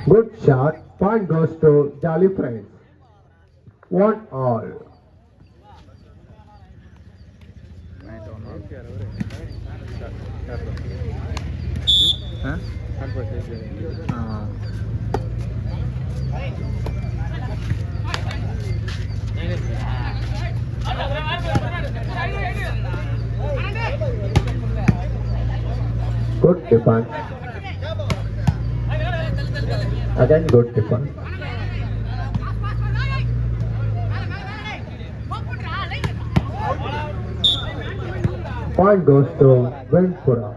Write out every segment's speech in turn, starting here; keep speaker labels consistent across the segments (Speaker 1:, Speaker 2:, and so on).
Speaker 1: Good shot. Point goes to Jolly Friends. 1 all. Good defense. Again, good defense. Point goes to Venpura.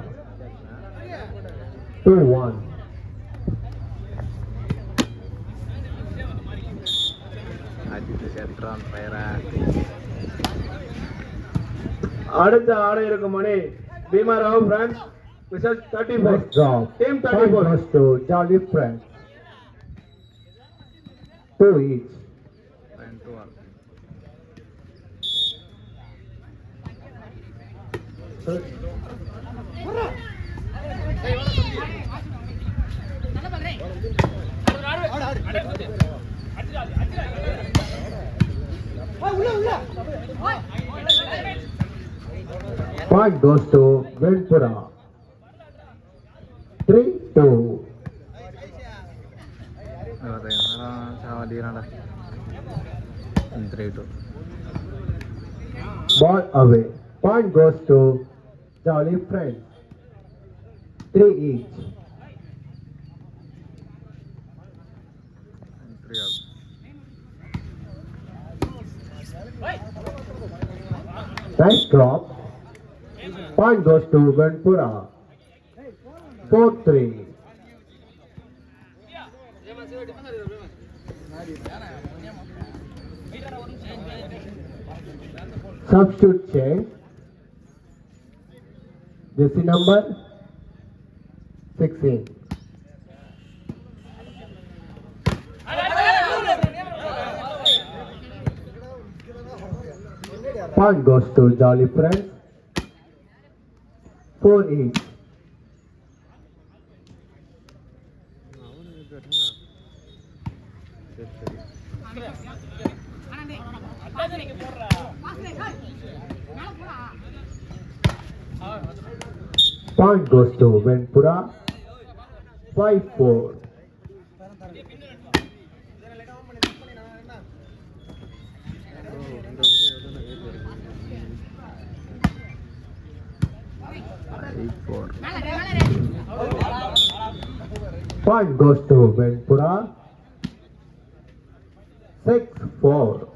Speaker 1: 2-1.
Speaker 2: அடுத்த ஆட இருக்கும் மணி Bheema Rao friends wishes 34
Speaker 1: Nice drop.
Speaker 2: Team
Speaker 1: Point
Speaker 2: 34
Speaker 1: goes to Jolly Friends. 2 each. Point goes to Venpura. 3-2. Ball away. Point goes to Jolly Friends. 3 each. Nice drop. Point goes to Venpura. 4-3. Substitute change. Jersey number 16. Point goes to Jolly Friends. 4 each. Point goes to Venpura. 5-4. Point goes to Venpura. 6-4.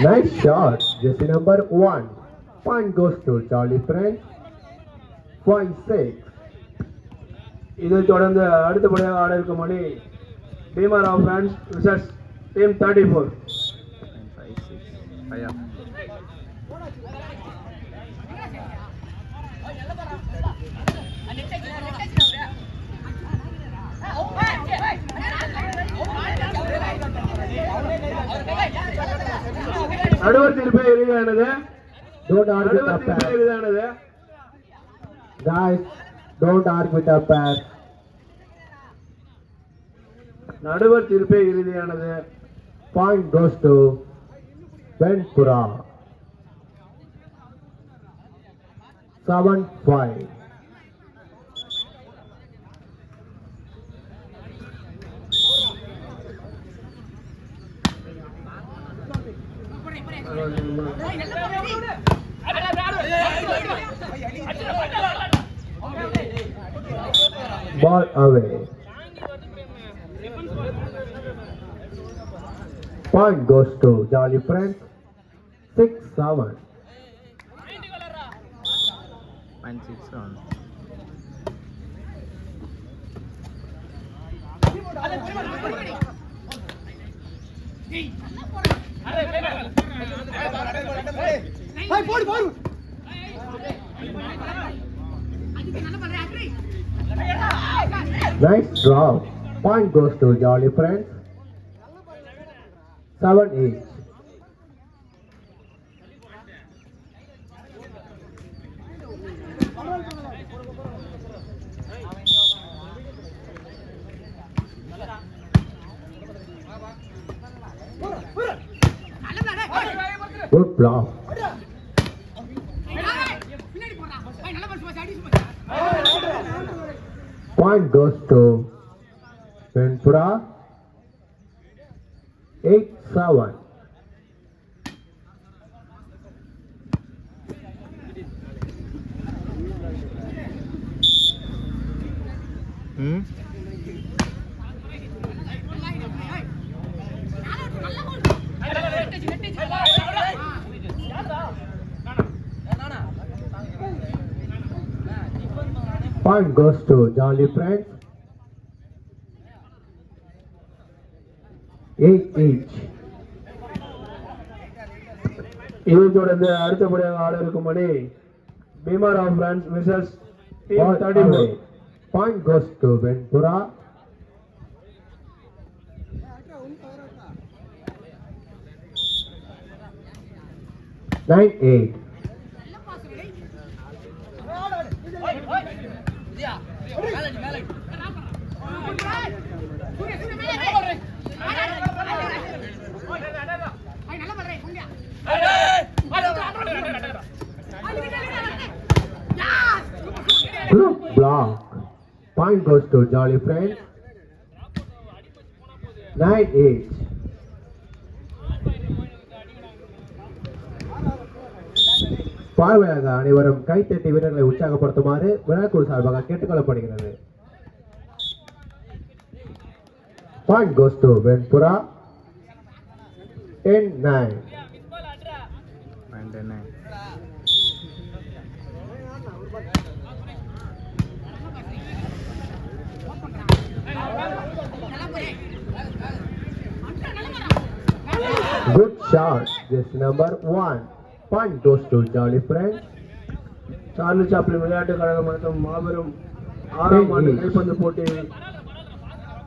Speaker 1: Nice shot. Jersey number 1. Point goes to Jolly Friends. 5-6.
Speaker 2: இதை தொடர்ந்து அடுத்தபடியாக ஆட இருக்கும் மணி Bheema Rao friends wishes team 34 நடுவர் தீர்ப்பு இறுதியானது
Speaker 1: Don't argue with
Speaker 2: நடுவர்
Speaker 1: the
Speaker 2: தீர்ப்பு
Speaker 1: pair.
Speaker 2: இறுதியானது
Speaker 1: Guys, don't argue with the pair.
Speaker 2: நடுவர் தீர்ப்பு இறுதியானது
Speaker 1: Point goes to Venpura. 7-5. Ball away. Point goes to Jolly Friends. 6-7. Nice drop. Point goes to Jolly Friends. 7 each. Good block. Point goes to Venpura. 8-7. Point goes to Jolly Friends. 8 each.
Speaker 2: இதைத் தொடர்ந்து அடுத்தபடியாக ஆட இருக்கும் அணி Bheemar of friends wishes team
Speaker 1: Ball
Speaker 2: 34.
Speaker 1: away. Point goes to Venpura. 9-8. Good block. Point goes to Jolly Friends. 9-8. பார்வையாக அனைவரும் கைத்தட்டி வீரர்களை உற்சாகப்படுத்துமாறு விழாக்குழு சார்பாக கேட்டுக்கொள்ளப்படுகிறது. Point goes to Venpura. 10-9. Good shot. This number 1. Point goes to Jolly Friends.
Speaker 2: Charlie Chaplin விளையாட்டுக் கழகம் மற்றும் மாபெரும் 6ஆம் ஆண்டு கைப்பந்து போட்டியில்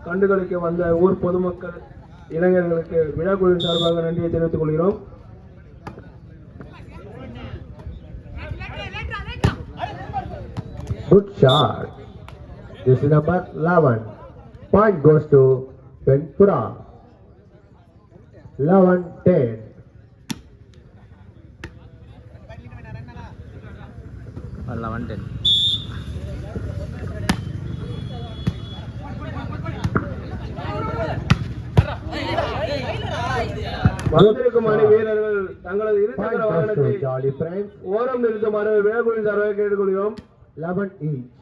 Speaker 2: கண்டுகளிக்க வந்த ஊர் பொதுமக்கள் இளைஞர்களுக்கு விழாக்குழுவின் சார்பாக நன்றியை தெரிவித்துக் கொள்கிறோம்.
Speaker 1: Good shot. This is number 11. Point goes to Venpura. 11-10.
Speaker 2: வந்திருக்கும் அணி வீரர்கள் தங்களது
Speaker 1: Point
Speaker 2: இருசக்கர
Speaker 1: goes
Speaker 2: வாகனத்தை
Speaker 1: to Jolly Friends.
Speaker 2: ஓரம் நிறுத்துமாறு விழாக்குழுவின் சார்பாக கேட்டுக்கொள்கிறோம்.
Speaker 1: 11 each.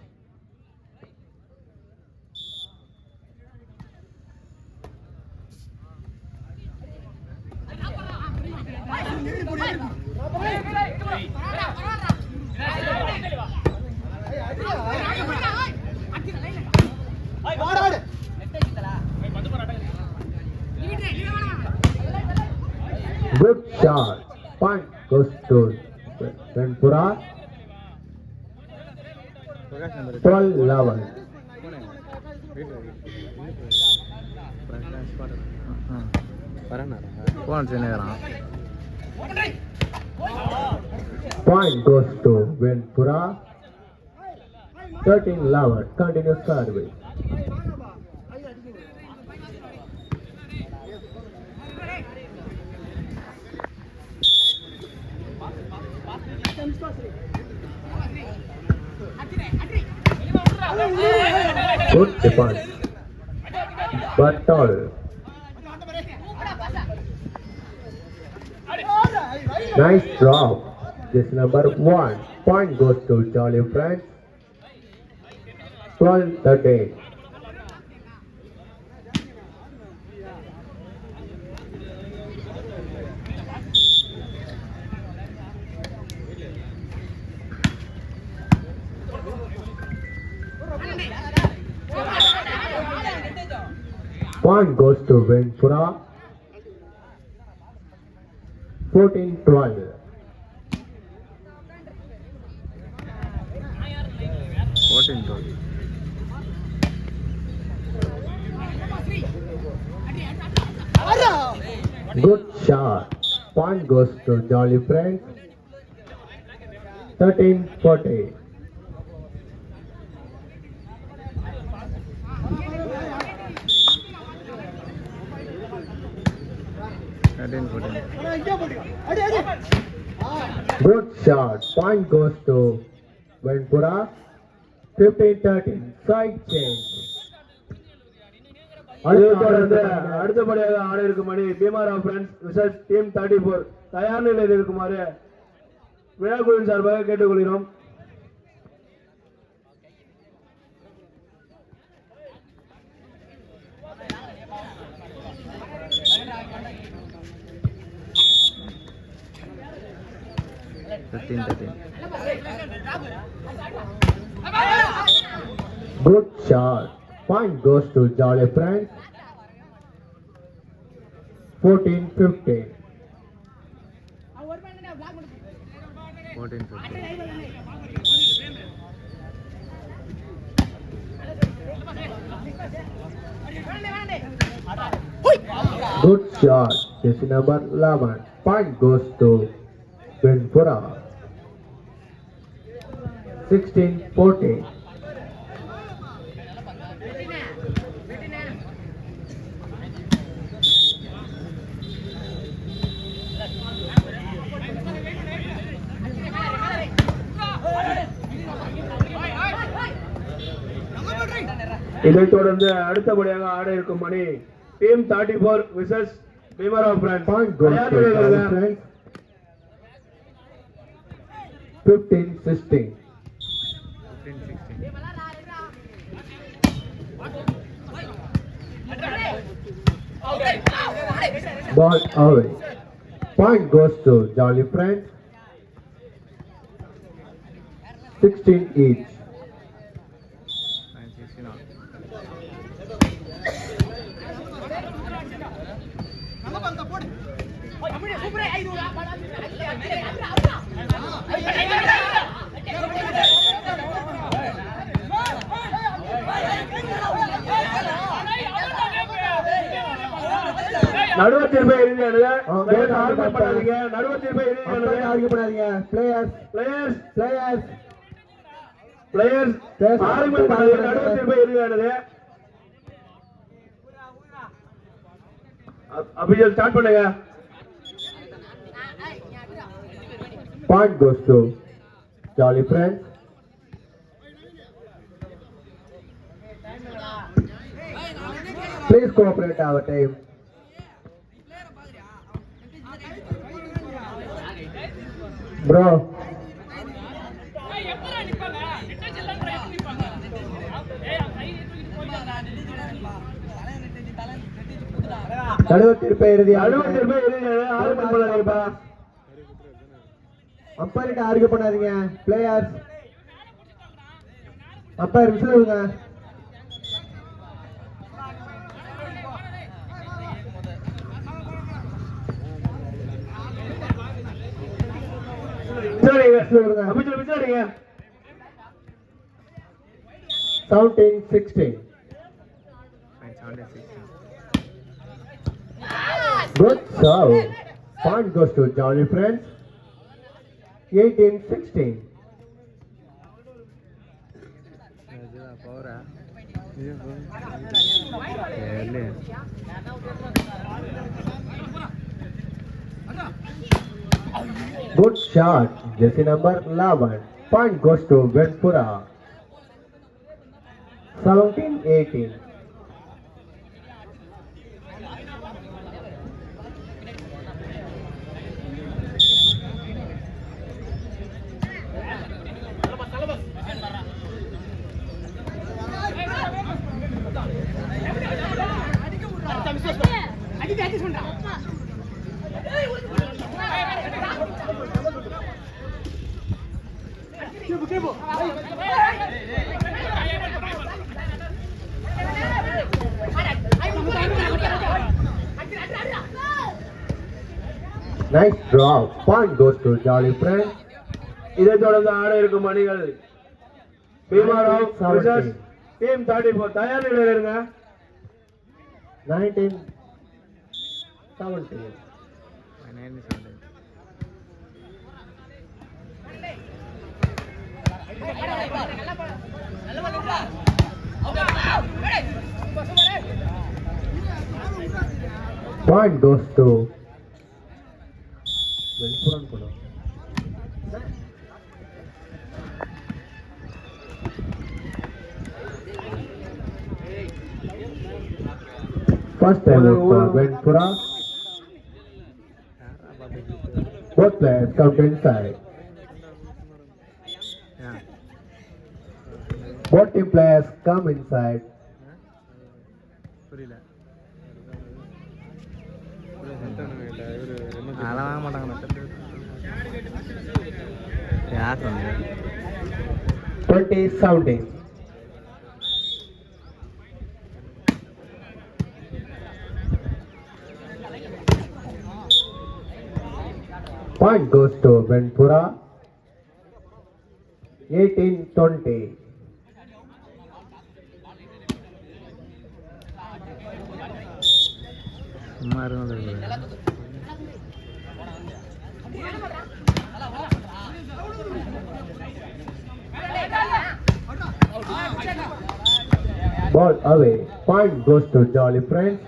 Speaker 1: Good shot. Point goes to Venpura. 12-11. Point goes to Venpura. 13-11. Continuous service. Good defense. But tall. Nice drop. This number 1. Point goes to Jolly Friends. 12-13. Point goes to Venpura. 14-12. Good shot. Point goes to Jolly Friends. 13-14. Good shot. Point goes to Venpura. 15-13. Side change.
Speaker 2: அதை தொடர்ந்து அடுத்தபடியாக ஆட இருக்கும் அணி Bhimrao friends versus team 34 தயார் நிலையில் இருக்குமாறு விழா குழுவின் சார்பாக கேட்டுக்கொள்கிறோம்.
Speaker 1: Good shot. Point goes to Jolly Friends. 14-15. Good shot. Jersey number 11. Point goes to Venpura. 16-14.
Speaker 2: இதைத் தொடர்ந்து அடுத்தபடியாக ஆட இருக்கும் அணி team 34 versus Bhimrao friends
Speaker 1: Point goes to Jolly Friends. 15-16. Ball away. Point goes to Jolly Friends. 16 each.
Speaker 2: நடுவர் தீர்ப்பை இறுதியானது. Argue பண்ணாதீங்க. நடுவர் தீர்ப்பை இறுதியானது.
Speaker 1: ஆர்கியூ பண்ணாதீங்க. Players.
Speaker 2: ஆர்கியூ பண்ணாதீங்க. நடுவர் தீர்ப்பை இறுதியானது. அபிஜித் ஸ்டார்ட் பண்ணுங்க.
Speaker 1: Point goes to Jolly Friends. Please cooperate our team. Bro. நடுவர் தீர்ப்பை இறுதியானது.
Speaker 2: ஆர்கியூ பண்ணாதீங்கப்பா.
Speaker 1: அம்பையர்கிட்ட ஆர்கியூ பண்ணாதீங்க. பிளேயர்ஸ் அம்பையர் விசில் விடுங்க.
Speaker 2: அபிஜித் விசில் அடிங்க.
Speaker 1: 17-16. Good serve. Point goes to Jolly Friends. 18-16. Good shot. Jersey number 11. Point goes to Venpura. 17-18. Nice drop. Point goes to Jolly Friends.
Speaker 2: இதைத் தொடர்ந்து ஆட இருக்கும் அணிகள் பீமாராவ் விசஸ் டீம் 34 தயார் நிலையில் இருங்க.
Speaker 1: 19-17. Point goes to First time out for Venpura. Both players come inside. Both team players come inside.
Speaker 3: புரியல அதெல்லாம் வாங்க மாட்டாங்க யார் சொன்னீங்க
Speaker 1: 20 sounding. Point goes to Venpura. 18-20.
Speaker 3: சும்மா இருக்கும்
Speaker 1: Ball away. Point goes to Jolly Friends.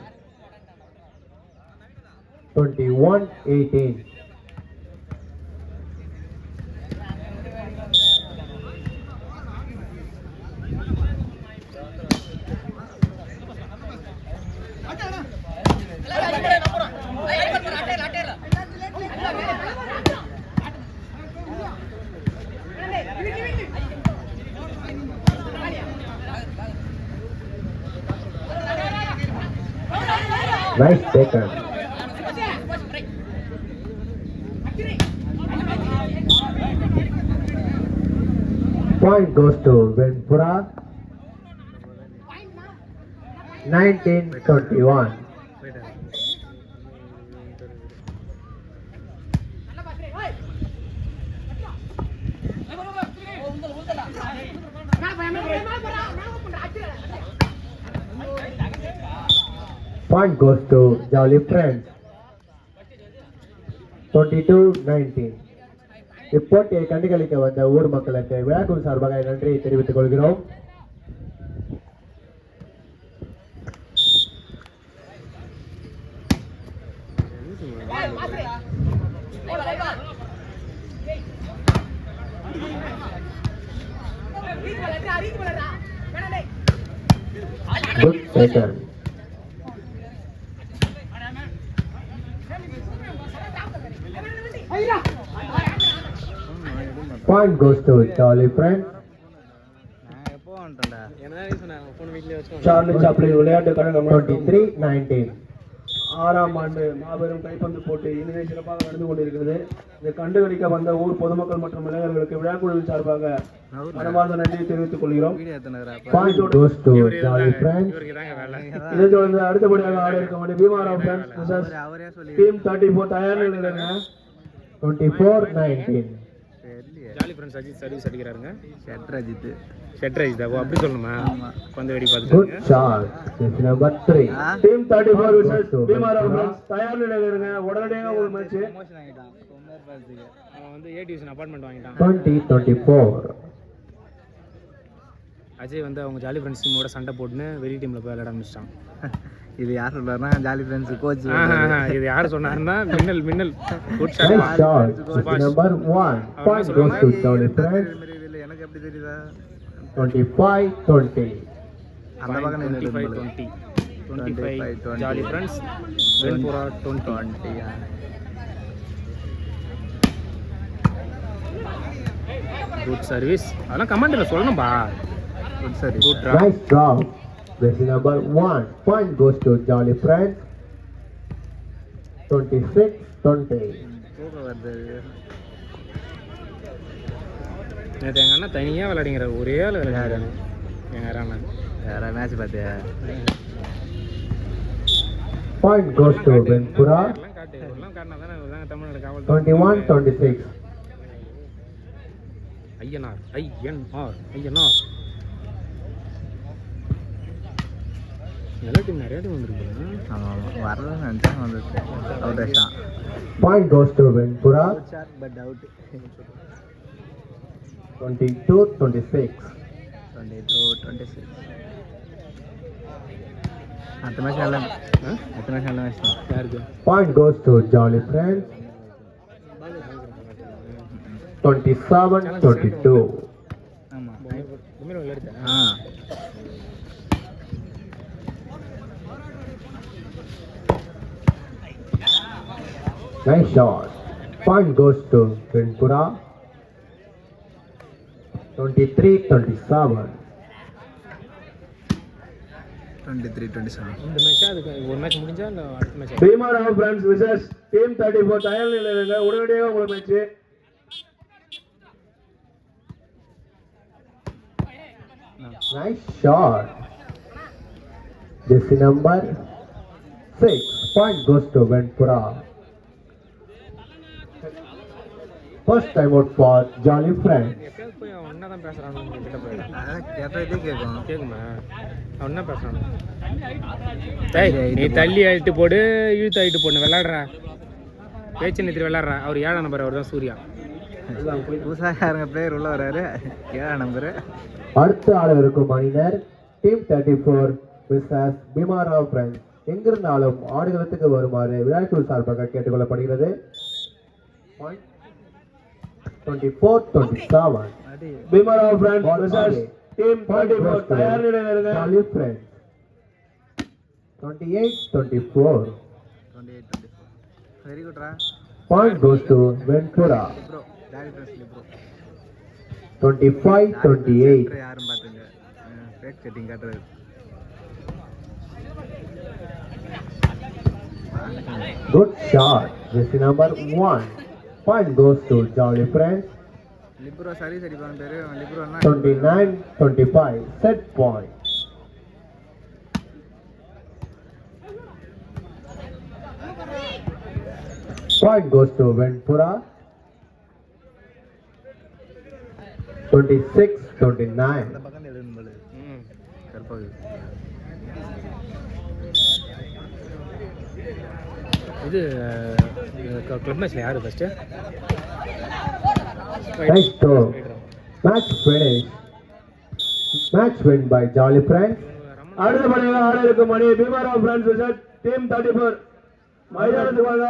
Speaker 1: 21-18. Nice taken. Point goes to Venpura. 19-21. Point goes to Jolly Friends. 22-19. இப்போட்டியை கண்டுகளிக்க வந்த ஊர் மக்களுக்கு விழாக்குழு சார்பாக நன்றியை தெரிவித்துக் கொள்கிறோம். Good taken. Point goes to Jolly Friends.
Speaker 3: நான் எப்போ வந்துட்டேன்டா
Speaker 2: சார்லி சாப்ளின் விளையாட்டு கழகம்
Speaker 1: 23-19.
Speaker 2: 6ஆம் ஆண்டு மாபெரும் கைப்பந்து போட்டி இனிதே சிறப்பாக நடந்து கொண்டிருக்கிறது. இதை கண்டுகளிக்க வந்த ஊர் பொதுமக்கள் மற்றும் இளைஞர்களுக்கு விழாக்குழுவின் சார்பாக மனமார்ந்த நன்றியை தெரிவித்துக் கொள்கிறோம்.
Speaker 3: வீடியோ எத்தனை
Speaker 1: Point goes to Jolly Friends.
Speaker 2: இதை தொடர்ந்து அடுத்தபடியாக ஆட இருக்க வேண்டிய பீமாராவ் ஃப்ரெண்ட்ஸ்
Speaker 3: அவரே சொல்லி
Speaker 2: டீம் 34 தயார் நிலையில் இருங்க.
Speaker 1: 24-19.
Speaker 3: தெரியலையே
Speaker 4: ஜாலி ஃப்ரெண்ட்ஸ் அஜித் சர்வீஸ் அடிக்கிறாருங்க.
Speaker 3: ஷெட்ரஜித்
Speaker 4: ஷெட் ரைஸ் தான் அப்படி சொல்லணுமா?
Speaker 3: ஆமா.
Speaker 4: பந்து வெடி
Speaker 1: Good
Speaker 4: பார்த்துட்டு
Speaker 1: shot. This number 3.
Speaker 2: Team 34 versus Bhimrao friends தயார் நிலையில் இருங்க. உடனடியாக உங்களுக்கு மேட்ச்.
Speaker 3: ப்ரமோஷன் ஆகிட்டான் சொன்னார் பார்த்துக்க
Speaker 4: அவன் வந்து ஏ டிவிஷன் அப்பார்ட்மெண்ட் வாங்கிட்டான்.
Speaker 1: 20-24.
Speaker 4: அஜய் வந்து அவங்க ஜாலி ஃப்ரெண்ட்ஸ் டீமோட சண்டை போட்டுன்னு வெளி டீமில் போய் விளையாட ஆரம்பிச்சிட்டான்.
Speaker 3: இது யார் சொல்றாருன்னா ஜாலி ஃப்ரெண்ட்ஸ் கோச்
Speaker 4: இது யார் சொன்னாருன்னா மின்னல் மின்னல் good
Speaker 1: Nice
Speaker 4: shot.
Speaker 1: shot. This number 1. Point goes to Jolly Friends.
Speaker 3: எனக்கு எப்படி தெரியுதா
Speaker 1: 25-20.
Speaker 3: அந்த பக்கம் நின்னுட்டு
Speaker 4: 25-20. 25 jolly friends Venpura 20. Good service அதெல்லாம் கமெண்ட்ல சொல்லணும்பா.
Speaker 3: குட் சரி
Speaker 4: good drop.
Speaker 1: Nice drop. This number 1. Point goes to Jolly Friends. 26-20.
Speaker 3: தூக்கம் வருது
Speaker 4: நேற்று எங்கள் அண்ணன் தனியாக விளையாடிங்கிற ஒரே ஆள் விளையாடுறாரு எங்கள் அண்ணன்.
Speaker 3: வேற மேட்ச் பார்த்தியா
Speaker 1: Point goes to Venpura.
Speaker 4: எல்லாம் காட்டு எல்லாம் காட்டினா தானே இவர்தாங்க தமிழ்நாடு காவல்
Speaker 1: 21-26.
Speaker 4: ஐயனார் ஐயனார் நல்ல டீம் நிறைய டீம் வந்துருக்கு.
Speaker 3: ஆமாம் ஆமாம் வரல நினச்சேன் வந்துச்சு அவுட் ஆகிட்டான்
Speaker 1: Point goes to Venpura.
Speaker 3: Shot but out
Speaker 1: 22-26.
Speaker 3: 22-26 அடுத்த மேட்ச் நல்ல அடுத்த மேட்ச் நல்ல மேட்ச் தான்
Speaker 4: யாருக்கு?
Speaker 1: Point goes to Jolly Friends. 27-22.
Speaker 3: ஆமாம்
Speaker 4: பொம்மையில் விளையாடுத்தேன்.
Speaker 3: ஆ
Speaker 1: Nice shot. Point goes to Venpura. 23-27.
Speaker 3: 23-27.
Speaker 4: இந்த மேட்சா அதுக்கு ஒரு மேட்ச் முடிஞ்சா இல்லை அடுத்த match
Speaker 2: Bhimrao France wishes team 34 தயார் நிலையில் இருங்க. உடனடியாக உங்களுக்கு match.
Speaker 1: Nice shot. Jersey number 6. Point goes to Venpura. First time out for Jolly Friends.
Speaker 4: எப்பயாவது போய் அவன் என்ன தான் பேசுறானு கிட்ட போயிடும்
Speaker 3: அதான் கேட்டதே கேட்கும்.
Speaker 4: கேட்குமா அவன் என்ன பேசுறானு டேய் நீ தள்ளி அழிட்டு போடு இழுத்து அழிட்டு போடு விளாடுறா பேச்சு நிறுத்தி விளாடுறா அவர் 7ஆம் நம்பர் அவர் தான் சூர்யா
Speaker 3: புதுசாக யாருங்க பிளேயர் உள்ள வராரு 7ஆம் நம்பரு.
Speaker 1: அடுத்த ஆட இருக்கும் அணியினர் டீம் 34 விசஸ் பீமாராவ் ஃப்ரெண்ட்ஸ். எங்கிருந்தாலும் ஆடுகளத்துக்கு வருமாறு விளையாட்டு சார்பாக கேட்டுக்கொள்ளப்படுகிறது. 24-27.
Speaker 3: அடி
Speaker 2: பீமாராவ் பிரான்ஸ் விசஸ் டீம் 34 தயார் நிலையில் இருங்க.
Speaker 1: Jolly Friends. 28-24.
Speaker 3: 28-24. வெரி குட்ரா.
Speaker 1: Point goes to Venpura.
Speaker 3: Bro jolly friends bro.
Speaker 1: 25-28.
Speaker 3: யாரும் பார்த்துங்க ஃபேக் செட்டிங் காட்டுறது.
Speaker 1: Good shot. Jersey number 1. Point goes to Jolly Friends.
Speaker 3: லிப்ரோ சரி சரிப்பாங்க பேரு லிப்ரோன்னா
Speaker 1: 29-25. Set point. Point goes to Venpura. 26-29.
Speaker 3: அந்த பக்கம் எழுதணும் போல
Speaker 4: ம்
Speaker 3: கருப்பாகுது.
Speaker 4: இது கிளப் மேட்ச்ல யாரு first
Speaker 1: Nice throw. Match finish. Match win by Jolly Friends.
Speaker 2: அடுத்த பணியாக ஆட இருக்கும் அணி பீமாராவ் பிரான்ஸ் விசஸ் டீம் 34 மைதானத்துக்கு வாங்க.